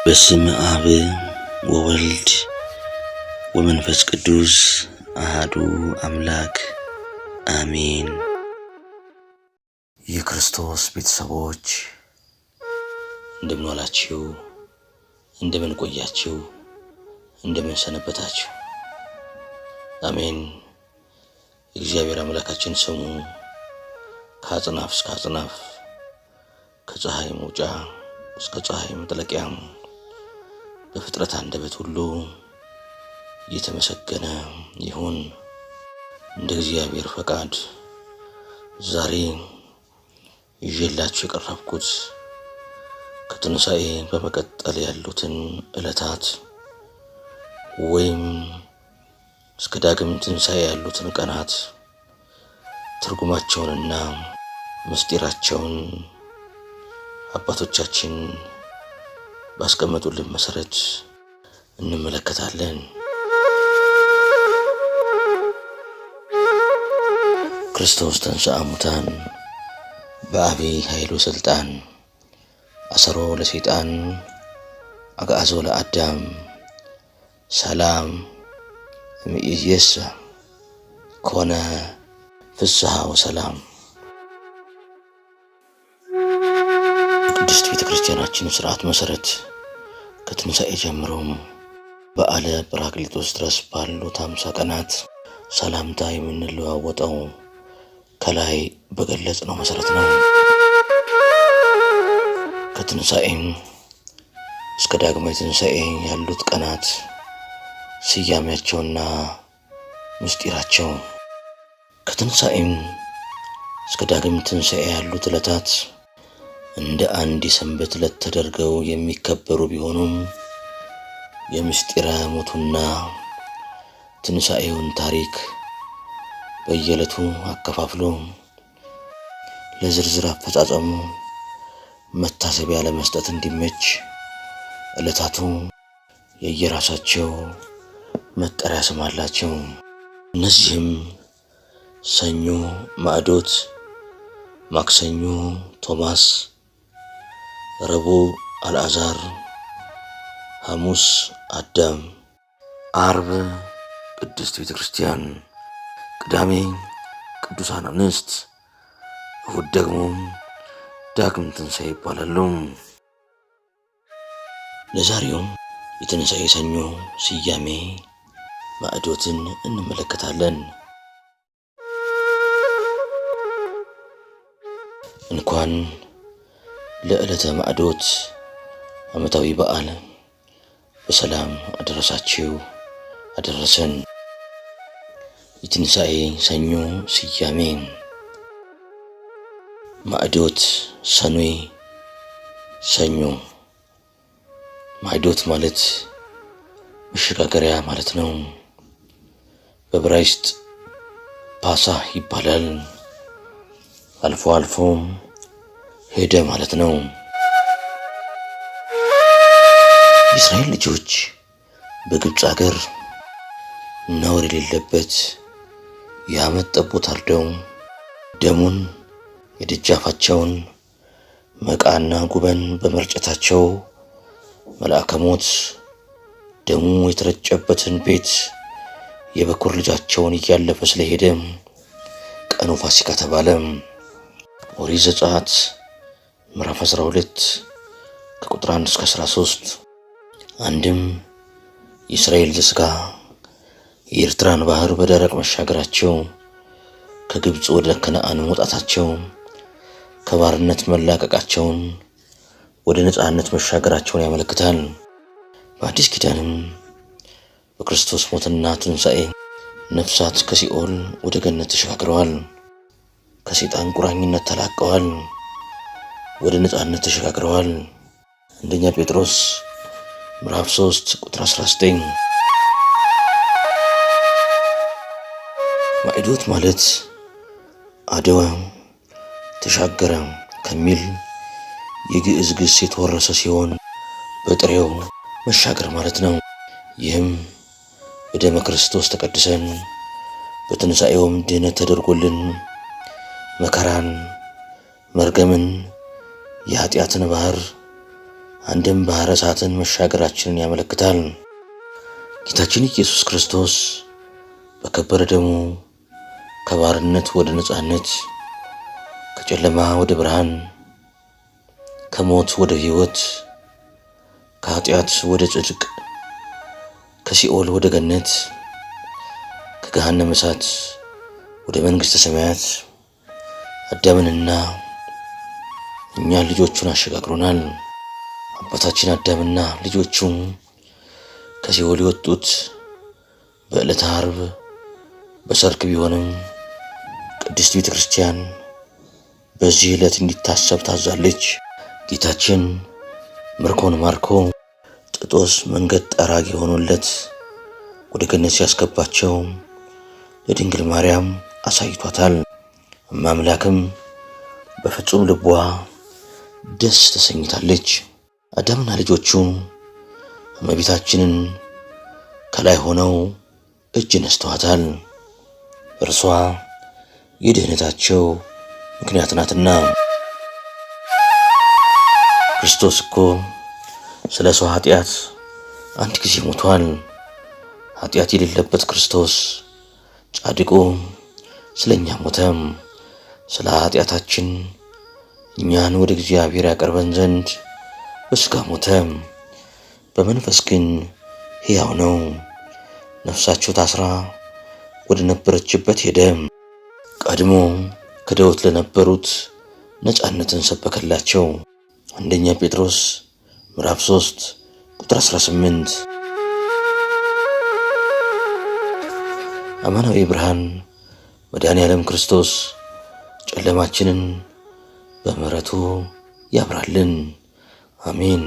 በስመ አብ ወወልድ ወመንፈስ ቅዱስ አሐዱ አምላክ አሜን። የክርስቶስ ቤተሰቦች እንደምን ዋላችሁ? እንደምን ቆያችሁ? እንደምን ሰነበታችሁ? አሜን። እግዚአብሔር አምላካችን ስሙ ከአጽናፍ እስከ አጽናፍ ከፀሐይ መውጫ እስከ ፀሐይ መጥለቂያ በፍጥረት አንደበት ሁሉ የተመሰገነ ይሁን። እንደ እግዚአብሔር ፈቃድ ዛሬ ይዤላችሁ የቀረብኩት ከትንሣኤ በመቀጠል ያሉትን ዕለታት ወይም እስከ ዳግም ትንሣኤ ያሉትን ቀናት ትርጉማቸውንና ምስጢራቸውን አባቶቻችን ባስቀመጡልን መሰረት እንመለከታለን። ክርስቶስ ተንሥአ እሙታን በአቢይ ኃይሉ ስልጣን አሰሮ ለሰይጣን አግዓዞ ለአዳም ሰላም እምይእዜሰ ኮነ ፍስሐ ወሰላም። ቅድስት ቤተክርስቲያናችን ሥርዓት መሰረት ከትንሣኤ ጀምሮ በዓለ ጰራቅሊጦስ ድረስ ባሉት 50 ቀናት ሰላምታ የምንለዋወጠው ከላይ በገለጽነው መሰረት ነው። ከትንሣኤም እስከ ዳግማዊ ትንሣኤ ያሉት ቀናት ስያሜያቸውና ምስጢራቸው፣ ከትንሣኤም እስከ ዳግም ትንሣኤ ያሉት ዕለታት እንደ አንድ የሰንበት ዕለት ተደርገው የሚከበሩ ቢሆኑም የምስጢረ ሞቱና ትንሣኤውን ታሪክ በየዕለቱ አከፋፍሎ ለዝርዝር አፈጻጸሙ መታሰቢያ ለመስጠት እንዲመች ዕለታቱ የየራሳቸው መጠሪያ ስም አላቸው። እነዚህም ሰኞ ማዕዶት፣ ማክሰኞ ቶማስ፣ ረቡዕ አልዓዛር፣ ሐሙስ አዳም፣ ዓርብ ቅድስት ቤተክርስቲያን፣ ቅዳሜ ቅዱሳን አንስት፣ እሁድ ደግሞ ዳግም ትንሣኤ ይባላሉ። ለዛሬው የትንሣኤ ሰኞ ስያሜ ማዕዶትን እንመለከታለን። እንኳን ለዕለተ ማዕዶት ዓመታዊ በዓል በሰላም አደረሳችሁ አደረሰን። የትንሣኤ ሰኞ ስያሜ ማዕዶት ሰኑይ ሰኞ። ማዕዶት ማለት መሸጋገሪያ ማለት ነው። በዕብራይስጥ ፓሳህ ይባላል። አልፎ አልፎ ሄደ ማለት ነው። የእስራኤል ልጆች በግብፅ ሀገር ነውር የሌለበት የዓመት ጠቦት አርደው ደሙን የደጃፋቸውን መቃና ጉበን በመርጨታቸው መልአከ ሞት ደሙ የተረጨበትን ቤት የበኩር ልጃቸውን እያለፈ ስለሄደ ቀኑ ፋሲካ ተባለ። ኦሪት ዘጸአት ምዕራፍ 12 ከቁጥር 1 እስከ 13። አንድም የእስራኤል ዘሥጋ የኤርትራን ባህር በደረቅ መሻገራቸው፣ ከግብፅ ወደ ከነዓን መውጣታቸው፣ ከባርነት መላቀቃቸውን፣ ወደ ነጻነት መሻገራቸውን ያመለክታል። በአዲስ ኪዳንም በክርስቶስ ሞትና ትንሣኤ ነፍሳት ከሲኦል ወደ ገነት ተሸጋግረዋል። ከሰይጣን ቁራኝነት ተላቀዋል። ወደ ነጻነት ተሸጋግረዋል። አንደኛ ጴጥሮስ ምዕራፍ 3 ቁጥር 19። ማዕዶት ማለት አደወ ተሻገረ ከሚል የግዕዝ ግስ የተወረሰ ሲሆን በጥሬው መሻገር ማለት ነው። ይህም በደመ ክርስቶስ ተቀድሰን በትንሣኤውም ድኅነት ተደርጎልን መከራን፣ መርገምን፣ የኃጢአትን ባህር አንድም ባህረ እሳትን መሻገራችንን ያመለክታል። ጌታችን ኢየሱስ ክርስቶስ በከበረ ደሙ ከባርነት ወደ ነጻነት፣ ከጨለማ ወደ ብርሃን፣ ከሞት ወደ ሕይወት፣ ከኃጢአት ወደ ጽድቅ፣ ከሲኦል ወደ ገነት፣ ከገሃነመ እሳት ወደ መንግሥተ ሰማያት አዳምንና እኛን ልጆቹን አሸጋግሮናል። አባታችን አዳምና ልጆቹ ከሲኦል የወጡት በዕለተ ዓርብ በሰርክ ቢሆንም ቅድስት ቤተ ክርስቲያን በዚህ ዕለት እንዲታሰብ ታዛለች። ጌታችን ምርኮን ማርኮ ጥጦስ መንገድ ጠራጊ ሆኖለት ወደ ገነት ሲያስገባቸው ለድንግል ማርያም አሳይቷታል። እማምላክም በፍጹም ልቧ ደስ ተሰኝታለች። አዳምና ልጆቹ እመቤታችንን ከላይ ሆነው እጅ ነስተዋታል። እርሷ የድህነታቸው ምክንያት ናትና። ክርስቶስ እኮ ስለ ሰው ኃጢአት አንድ ጊዜ ሞቷል። ኃጢአት የሌለበት ክርስቶስ ጻድቁ ስለ እኛ ሞተም። ስለ ኃጢአታችን እኛን ወደ እግዚአብሔር ያቀርበን ዘንድ በሥጋ ሞተም። በመንፈስ ግን ሕያው ነው። ነፍሳቸው ታስራ ወደ ነበረችበት ሄደ። ቀድሞ ክደውት ለነበሩት ነጻነትን ሰበከላቸው። አንደኛ ጴጥሮስ ምዕራፍ 3 ቁጥር 18። አማናዊ ብርሃን መድኃኔ ዓለም ክርስቶስ ጨለማችንን በምሕረቱ ያብራልን። አሜን።